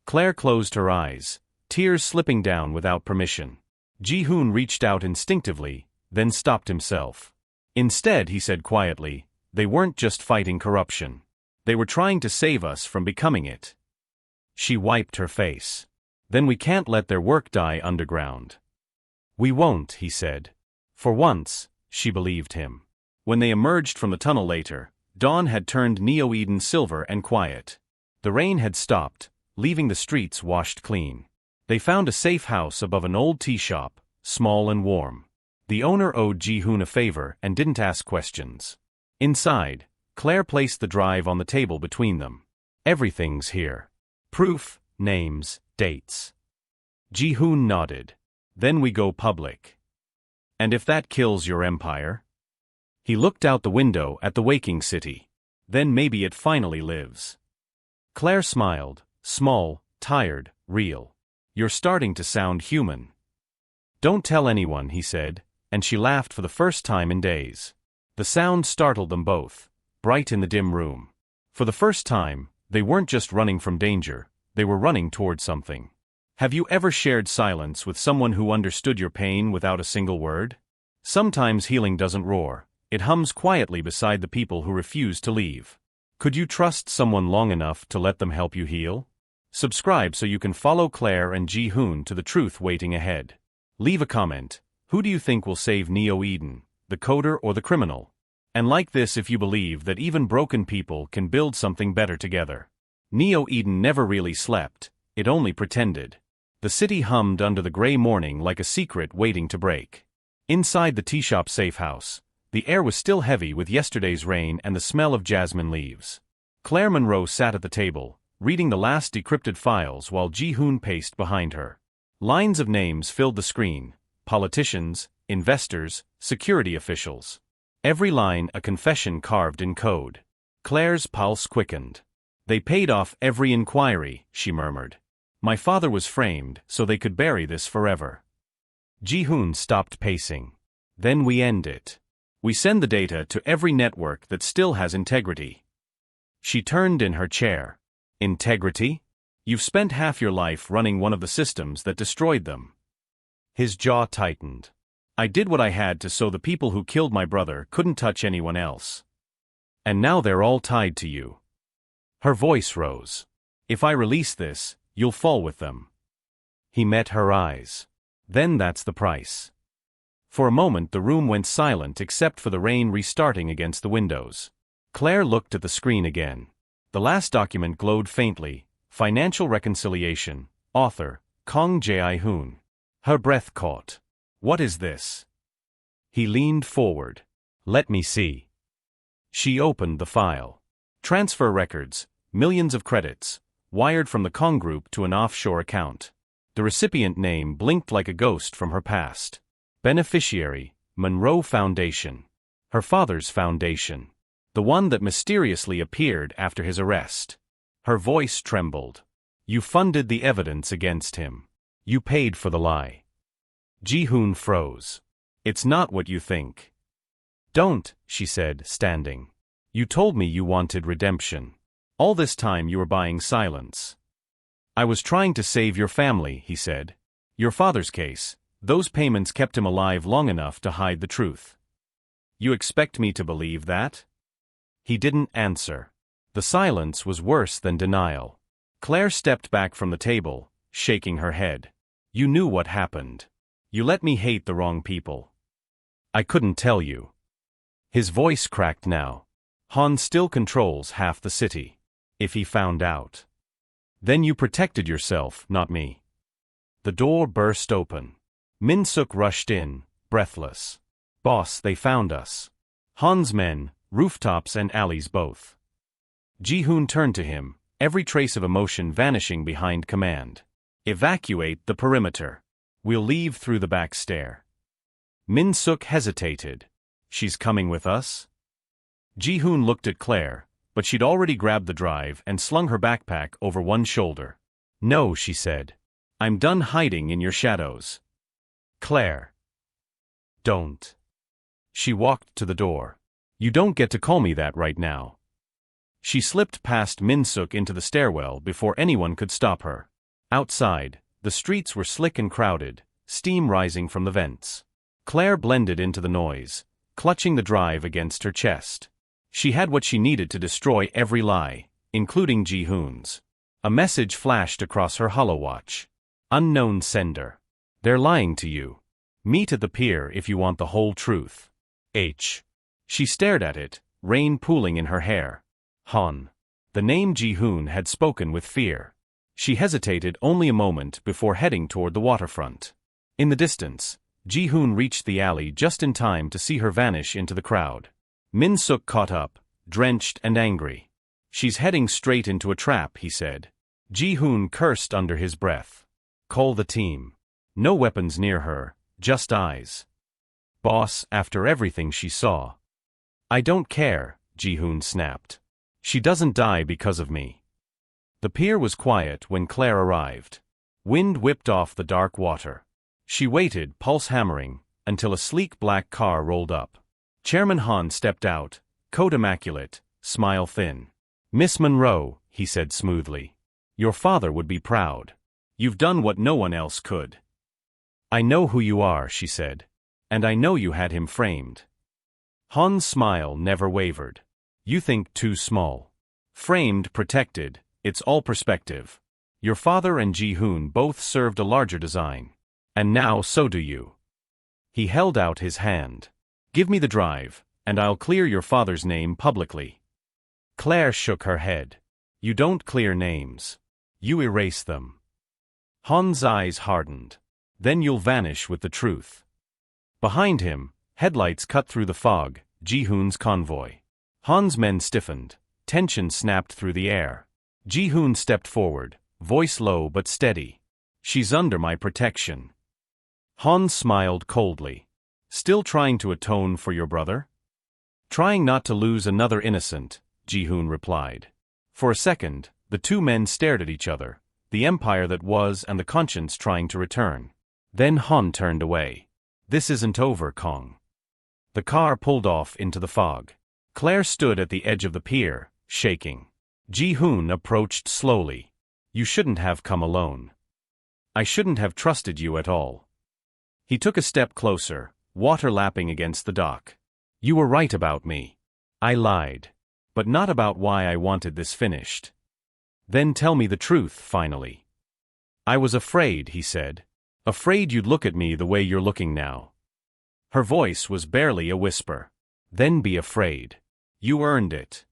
[SPEAKER 1] Claire closed her eyes, tears slipping down without permission. Ji-hoon reached out instinctively, then stopped himself. "Instead," he said quietly, "they weren't just fighting corruption. They were trying to save us from becoming it." She wiped her face. "Then we can't let their work die underground." "We won't," he said. For once, she believed him. When they emerged from the tunnel later, dawn had turned Neo-Eden silver and quiet. The rain had stopped, leaving the streets washed clean. They found a safe house above an old tea shop, small and warm. The owner owed Ji-hoon a favor and didn't ask questions. Inside, Claire placed the drive on the table between them. Everything's here. Proof, names, dates. Ji-hoon nodded. Then we go public. And if that kills your empire? He looked out the window at the waking city. Then maybe it finally lives. Claire smiled, small, tired, real. You're starting to sound human. Don't tell anyone, he said, and she laughed for the first time in days. The sound startled them both, bright in the dim room. For the first time, they weren't just running from danger, they were running toward something. Have you ever shared silence with someone who understood your pain without a single word? Sometimes healing doesn't roar, it hums quietly beside the people who refuse to leave. Could you trust someone long enough to let them help you heal? Subscribe so you can follow Claire and Ji-hoon to the truth waiting ahead. Leave a comment. Who do you think will save Neo-Eden, the coder or the criminal? And like this if you believe that even broken people can build something better together. Neo-Eden never really slept, it only pretended. The city hummed under the gray morning like a secret waiting to break. Inside the tea shop safe house, the air was still heavy with yesterday's rain and the smell of jasmine leaves. Claire Monroe sat at the table, reading the last decrypted files while Ji-hoon paced behind her. Lines of names filled the screen: politicians, investors, security officials. Every line a confession carved in code. Claire's pulse quickened. They paid off every inquiry, she murmured. My father was framed so they could bury this forever. Ji-hoon stopped pacing. Then we end it. We send the data to every network that still has integrity. She turned in her chair. Integrity? You've spent half your life running one of the systems that destroyed them. His jaw tightened. I did what I had to so the people who killed my brother couldn't touch anyone else. And now they're all tied to you. Her voice rose. If I release this, you'll fall with them. He met her eyes. Then that's the price. For a moment the room went silent except for the rain restarting against the windows. Claire looked at the screen again. The last document glowed faintly. Financial reconciliation. Author, Kong Jae-hoon. Her breath caught. What is this? He leaned forward. Let me see. She opened the file. Transfer records, millions of credits, wired from the Kong Group to an offshore account. The recipient name blinked like a ghost from her past. Beneficiary, Monroe Foundation. Her father's foundation. The one that mysteriously appeared after his arrest. Her voice trembled. You funded the evidence against him. You paid for the lie. Ji-hoon froze. It's not what you think. Don't, she said, standing. You told me you wanted redemption. All this time you were buying silence. I was trying to save your family, he said. Your father's case, those payments kept him alive long enough to hide the truth. You expect me to believe that? He didn't answer. The silence was worse than denial. Claire stepped back from the table, shaking her head. You knew what happened. You let me hate the wrong people. I couldn't tell you. His voice cracked now. Han still controls half the city. If he found out. Then you protected yourself, not me. The door burst open. Min-suk rushed in, breathless. Boss, they found us. Han's men, rooftops and alleys both. Ji-hoon turned to him, every trace of emotion vanishing behind command. Evacuate the perimeter. We'll leave through the back stair. Min-suk hesitated. She's coming with us? Ji-hoon looked at Claire, but she'd already grabbed the drive and slung her backpack over one shoulder. No, she said. I'm done hiding in your shadows. Claire. Don't. She walked to the door. You don't get to call me that right now. She slipped past Min-suk into the stairwell before anyone could stop her. Outside, the streets were slick and crowded, steam rising from the vents. Claire blended into the noise, clutching the drive against her chest. She had what she needed to destroy every lie, including Ji-hoon's. A message flashed across her holowatch. Unknown sender. They're lying to you. Meet at the pier if you want the whole truth. H. She stared at it, rain pooling in her hair. Han. The name Ji-hoon had spoken with fear. She hesitated only a moment before heading toward the waterfront. In the distance, Ji-hoon reached the alley just in time to see her vanish into the crowd. Min-suk caught up, drenched and angry. "She's heading straight into a trap," he said. Ji-hoon cursed under his breath. "Call the team. No weapons near her, just eyes." "Boss, after everything she saw." "I don't care," Ji-hoon snapped. "She doesn't die because of me." The pier was quiet when Claire arrived. Wind whipped off the dark water. She waited, pulse hammering, until a sleek black car rolled up. Chairman Han stepped out, coat immaculate, smile thin. "Miss Monroe," he said smoothly. "Your father would be proud. You've done what no one else could." "I know who you are," she said. "And I know you had him framed." Han's smile never wavered. "You think too small. Framed, protected, it's all perspective. Your father and Ji-hoon both served a larger design. And now so do you." He held out his hand. "Give me the drive, and I'll clear your father's name publicly." Claire shook her head. "You don't clear names. You erase them." Han's eyes hardened. "Then you'll vanish with the truth." Behind him, headlights cut through the fog, Ji-hoon's convoy. Han's men stiffened. Tension snapped through the air. Ji-hoon stepped forward, voice low but steady. "She's under my protection." Han smiled coldly. "Still trying to atone for your brother?" "Trying not to lose another innocent," Ji-hoon replied. For a second, the two men stared at each other, the empire that was and the conscience trying to return. Then Han turned away. "This isn't over, Kong." The car pulled off into the fog. Claire stood at the edge of the pier, shaking. Ji-hoon approached slowly. "You shouldn't have come alone. I shouldn't have trusted you at all." He took a step closer, water lapping against the dock. "You were right about me. I lied. But not about why I wanted this finished." "Then tell me the truth, finally." "I was afraid," he said. "Afraid you'd look at me the way you're looking now." Her voice was barely a whisper. "Then be afraid. You earned it."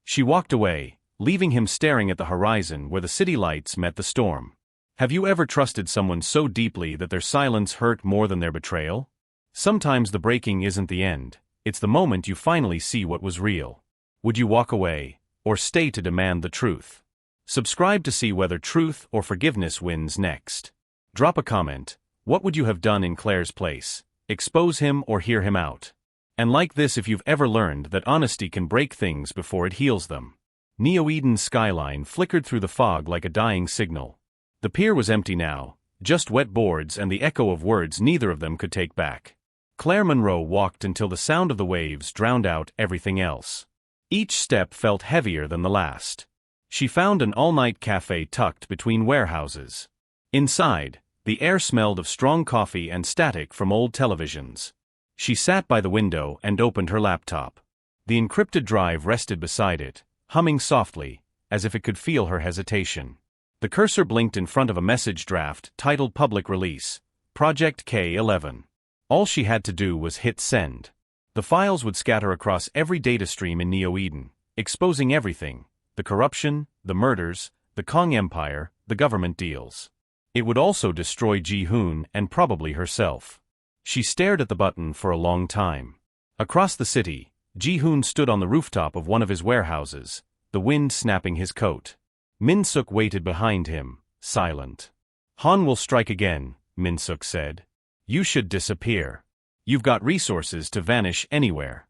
[SPEAKER 1] She walked away, leaving him staring at the horizon where the city lights met the storm. Have you ever trusted someone so deeply that their silence hurt more than their betrayal? Sometimes the breaking isn't the end, it's the moment you finally see what was real. Would you walk away, or stay to demand the truth? Subscribe to see whether truth or forgiveness wins next. Drop a comment. What would you have done in Claire's place? Expose him or hear him out? And like this if you've ever learned that honesty can break things before it heals them. Neo Eden's skyline flickered through the fog like a dying signal. The pier was empty now, just wet boards and the echo of words neither of them could take back. Claire Monroe walked until the sound of the waves drowned out everything else. Each step felt heavier than the last. She found an all-night cafe tucked between warehouses. Inside, the air smelled of strong coffee and static from old televisions. She sat by the window and opened her laptop. The encrypted drive rested beside it, humming softly, as if it could feel her hesitation. The cursor blinked in front of a message draft titled Public Release, Project K11. All she had to do was hit send. The files would scatter across every data stream in Neo Eden, exposing everything: the corruption, the murders, the Kong Empire, the government deals. It would also destroy Ji-hoon and probably herself. She stared at the button for a long time. Across the city, Ji-hoon stood on the rooftop of one of his warehouses, the wind snapping his coat. Min-suk waited behind him, silent. "Han will strike again," Min-suk said. "You should disappear. You've got resources to vanish anywhere."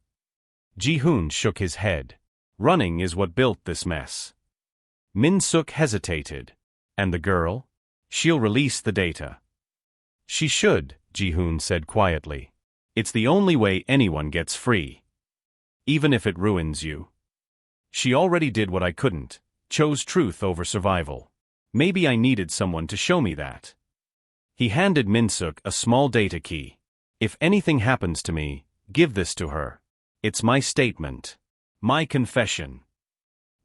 [SPEAKER 1] Ji-hoon shook his head. "Running is what built this mess." Min-suk hesitated. "And the girl? She'll release the data." "She should," Ji-hoon said quietly. "It's the only way anyone gets free. Even if it ruins you. She already did what I couldn't. Chose truth over survival. Maybe I needed someone to show me that." He handed Min-suk a small data key. "If anything happens to me, give this to her. It's my statement. My confession."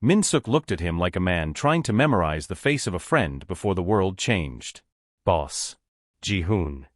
[SPEAKER 1] Min-suk looked at him like a man trying to memorize the face of a friend before the world changed. "Boss." Ji-hoon.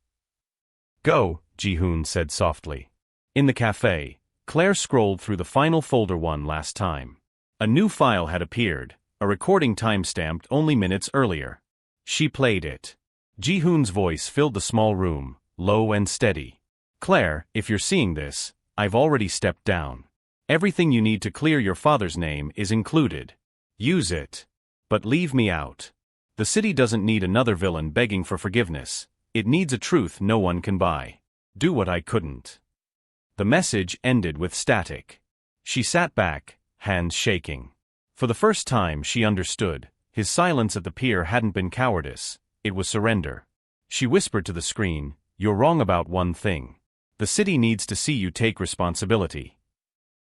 [SPEAKER 1] "Go," Ji-hoon said softly. In the cafe, Claire scrolled through the final folder one last time. A new file had appeared, a recording time-stamped only minutes earlier. She played it. Ji-hoon's voice filled the small room, low and steady. Claire, if you're seeing this, I've already stepped down. Everything you need to clear your father's name is included. Use it. But leave me out. The city doesn't need another villain begging for forgiveness. It needs a truth no one can buy. Do what I couldn't. The message ended with static. She sat back, hands shaking. For the first time she understood. His silence at the pier hadn't been cowardice, it was surrender. She whispered to the screen, "You're wrong about one thing. The city needs to see you take responsibility."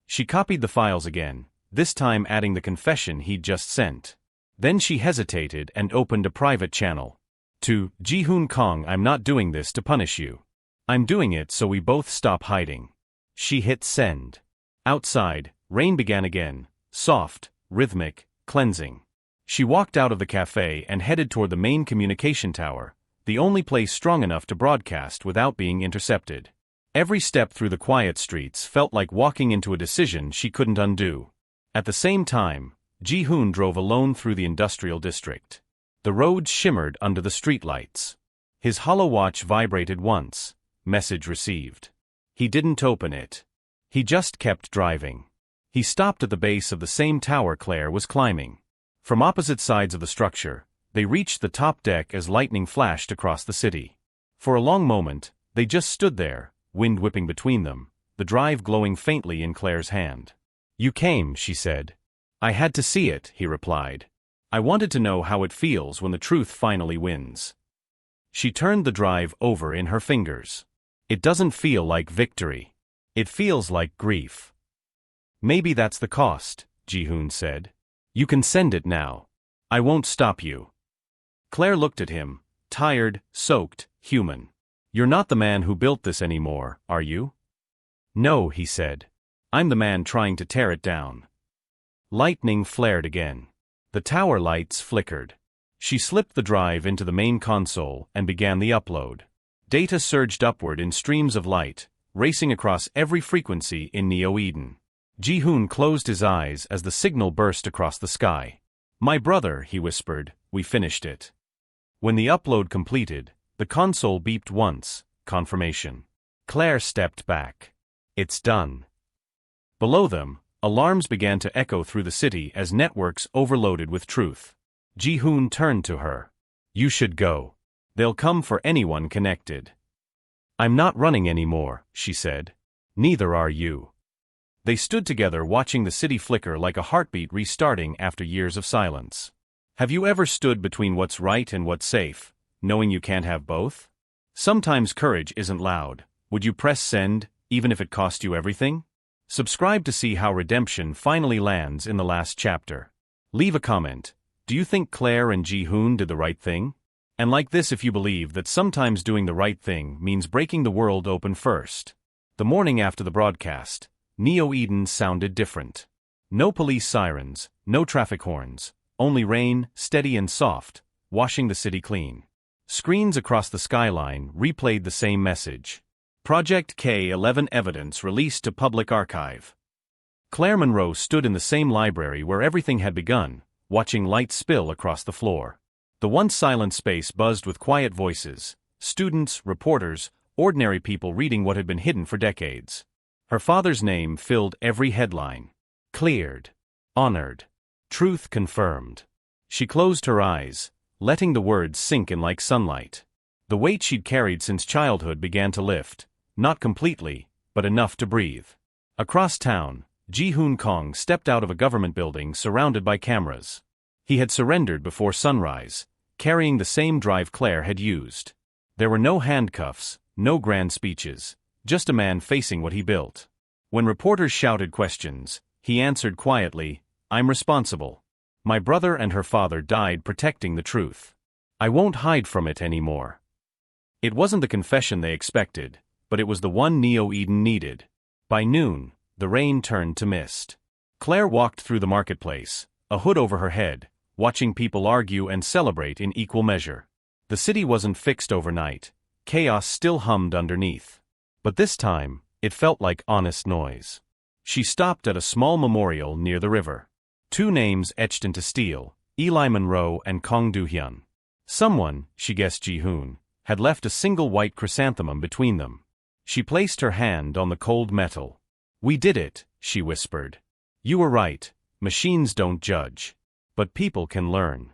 [SPEAKER 1] She copied the files again, this time adding the confession he'd just sent. Then she hesitated and opened a private channel. To Ji-hoon Kong, I'm not doing this to punish you. I'm doing it so we both stop hiding. She hit send. Outside, rain began again, soft, rhythmic, cleansing. She walked out of the cafe and headed toward the main communication tower, the only place strong enough to broadcast without being intercepted. Every step through the quiet streets felt like walking into a decision she couldn't undo. At the same time, Ji-hoon drove alone through the industrial district. The roads shimmered under the streetlights. His hollow watch vibrated once. Message received. He didn't open it. He just kept driving. He stopped at the base of the same tower Claire was climbing. From opposite sides of the structure, they reached the top deck as lightning flashed across the city. For a long moment, they just stood there, wind whipping between them, the drive glowing faintly in Claire's hand. "You came," she said. "I had to see it," he replied. "I wanted to know how it feels when the truth finally wins." She turned the drive over in her fingers. "It doesn't feel like victory. It feels like grief." "Maybe that's the cost," Ji-hoon said. "You can send it now. I won't stop you." Claire looked at him, tired, soaked, human. "You're not the man who built this anymore, are you?" "No," he said. "I'm the man trying to tear it down." Lightning flared again. The tower lights flickered. She slipped the drive into the main console and began the upload. Data surged upward in streams of light, racing across every frequency in Neo-Eden. Ji-hoon closed his eyes as the signal burst across the sky. "My brother," he whispered, "we finished it." When the upload completed, the console beeped once, confirmation. Claire stepped back. "It's done." Below them, alarms began to echo through the city as networks overloaded with truth. Ji-hoon turned to her. "You should go. They'll come for anyone connected." "I'm not running anymore," she said. "Neither are you." They stood together watching the city flicker like a heartbeat restarting after years of silence. Have you ever stood between what's right and what's safe, knowing you can't have both? Sometimes courage isn't loud. Would you press send, even if it cost you everything? Subscribe to see how redemption finally lands in the last chapter. Leave a comment. Do you think Claire and Ji-hoon did the right thing? And like this if you believe that sometimes doing the right thing means breaking the world open first. The morning after the broadcast, Neo-Eden sounded different. No police sirens, no traffic horns, only rain, steady and soft, washing the city clean. Screens across the skyline replayed the same message. Project K-11 evidence released to public archive. Claire Monroe stood in the same library where everything had begun, watching light spill across the floor. The once silent space buzzed with quiet voices, students, reporters, ordinary people reading what had been hidden for decades. Her father's name filled every headline. Cleared. Honored. Truth confirmed. She closed her eyes, letting the words sink in like sunlight. The weight she'd carried since childhood began to lift, not completely, but enough to breathe. Across town, Ji-hoon Kong stepped out of a government building surrounded by cameras. He had surrendered before sunrise, carrying the same drive Claire had used. There were no handcuffs, no grand speeches, just a man facing what he built. When reporters shouted questions, he answered quietly, "I'm responsible. My brother and her father died protecting the truth. I won't hide from it anymore." It wasn't the confession they expected, but it was the one Neo-Eden needed. By noon, the rain turned to mist. Claire walked through the marketplace, a hood over her head, watching people argue and celebrate in equal measure. The city wasn't fixed overnight. Chaos still hummed underneath. But this time, it felt like honest noise. She stopped at a small memorial near the river. Two names etched into steel, Eli Monroe and Kong Do-hyun. Someone, she guessed Ji-hoon, had left a single white chrysanthemum between them. She placed her hand on the cold metal. "We did it," she whispered. "You were right, machines don't judge. But people can learn."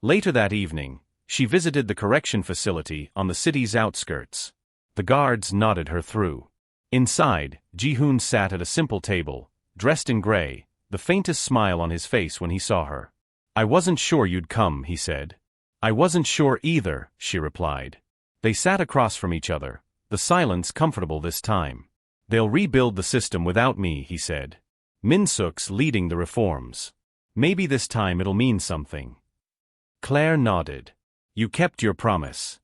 [SPEAKER 1] Later that evening, she visited the correction facility on the city's outskirts. The guards nodded her through. Inside, Ji-hoon sat at a simple table, dressed in gray, the faintest smile on his face when he saw her. "I wasn't sure you'd come," he said. "I wasn't sure either," she replied. They sat across from each other, the silence comfortable this time. "They'll rebuild the system without me," he said. "Min-suk's leading the reforms. Maybe this time it'll mean something." Claire nodded. "You kept your promise."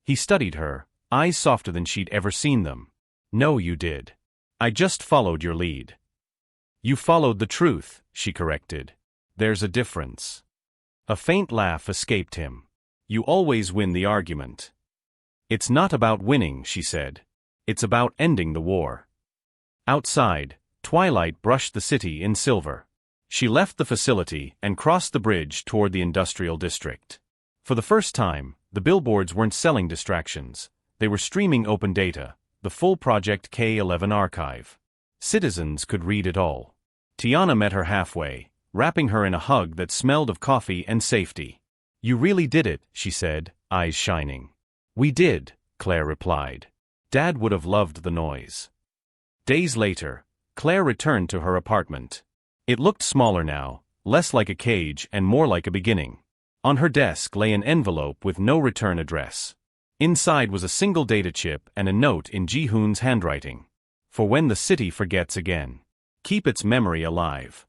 [SPEAKER 1] He studied her, eyes softer than she'd ever seen them. "No, you did. I just followed your lead." "You followed the truth," she corrected. "There's a difference." A faint laugh escaped him. "You always win the argument." "It's not about winning," she said. "It's about ending the war." Outside, twilight brushed the city in silver. She left the facility and crossed the bridge toward the industrial district. For the first time, the billboards weren't selling distractions. They were streaming open data, the full Project K11 archive. Citizens could read it all. Tiana met her halfway, wrapping her in a hug that smelled of coffee and safety. "You really did it," she said, eyes shining. "We did," Claire replied. "Dad would have loved the noise." Days later, Claire returned to her apartment. It looked smaller now, less like a cage and more like a beginning. On her desk lay an envelope with no return address. Inside was a single data chip and a note in Ji-hoon's handwriting. "For when the city forgets again. Keep its memory alive."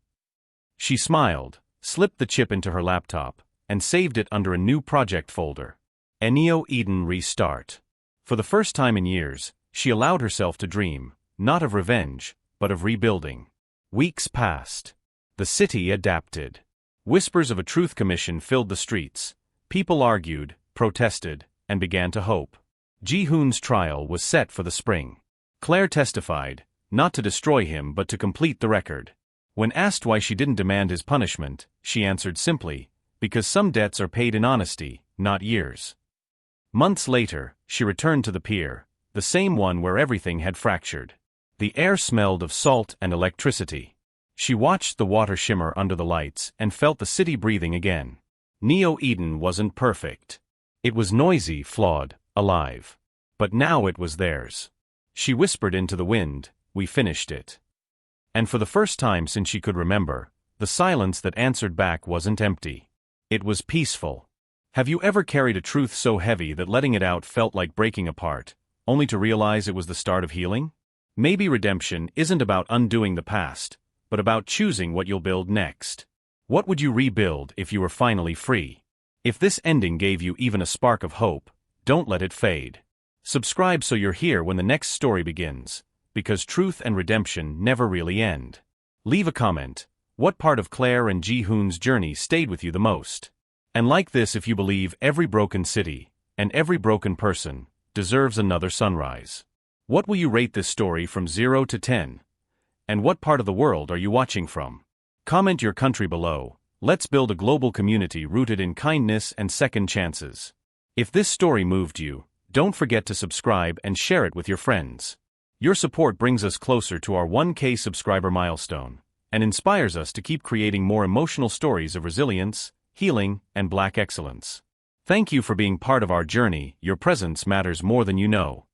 [SPEAKER 1] She smiled, slipped the chip into her laptop, and saved it under a new project folder. Ennio Eden Restart. For the first time in years, she allowed herself to dream, not of revenge, but of rebuilding. Weeks passed. The city adapted. Whispers of a truth commission filled the streets. People argued, protested, and began to hope. Ji-hoon's trial was set for the spring. Claire testified, not to destroy him but to complete the record. When asked why she didn't demand his punishment, she answered simply, "Because some debts are paid in honesty, not years." Months later, she returned to the pier, the same one where everything had fractured. The air smelled of salt and electricity. She watched the water shimmer under the lights and felt the city breathing again. Neo Eden wasn't perfect. It was noisy, flawed, alive. But now it was theirs. She whispered into the wind, "We finished it." And for the first time since she could remember, the silence that answered back wasn't empty. It was peaceful. Have you ever carried a truth so heavy that letting it out felt like breaking apart, only to realize it was the start of healing? Maybe redemption isn't about undoing the past, but about choosing what you'll build next. What would you rebuild if you were finally free? If this ending gave you even a spark of hope, don't let it fade. Subscribe so you're here when the next story begins, because truth and redemption never really end. Leave a comment. What part of Claire and Ji-hoon's journey stayed with you the most? And like this if you believe every broken city, and every broken person, deserves another sunrise. What will you rate this story from 0 to 10? And what part of the world are you watching from? Comment your country below. Let's build a global community rooted in kindness and second chances. If this story moved you, don't forget to subscribe and share it with your friends. Your support brings us closer to our 1K subscriber milestone, and inspires us to keep creating more emotional stories of resilience, healing, and Black excellence. Thank you for being part of our journey. Your presence matters more than you know.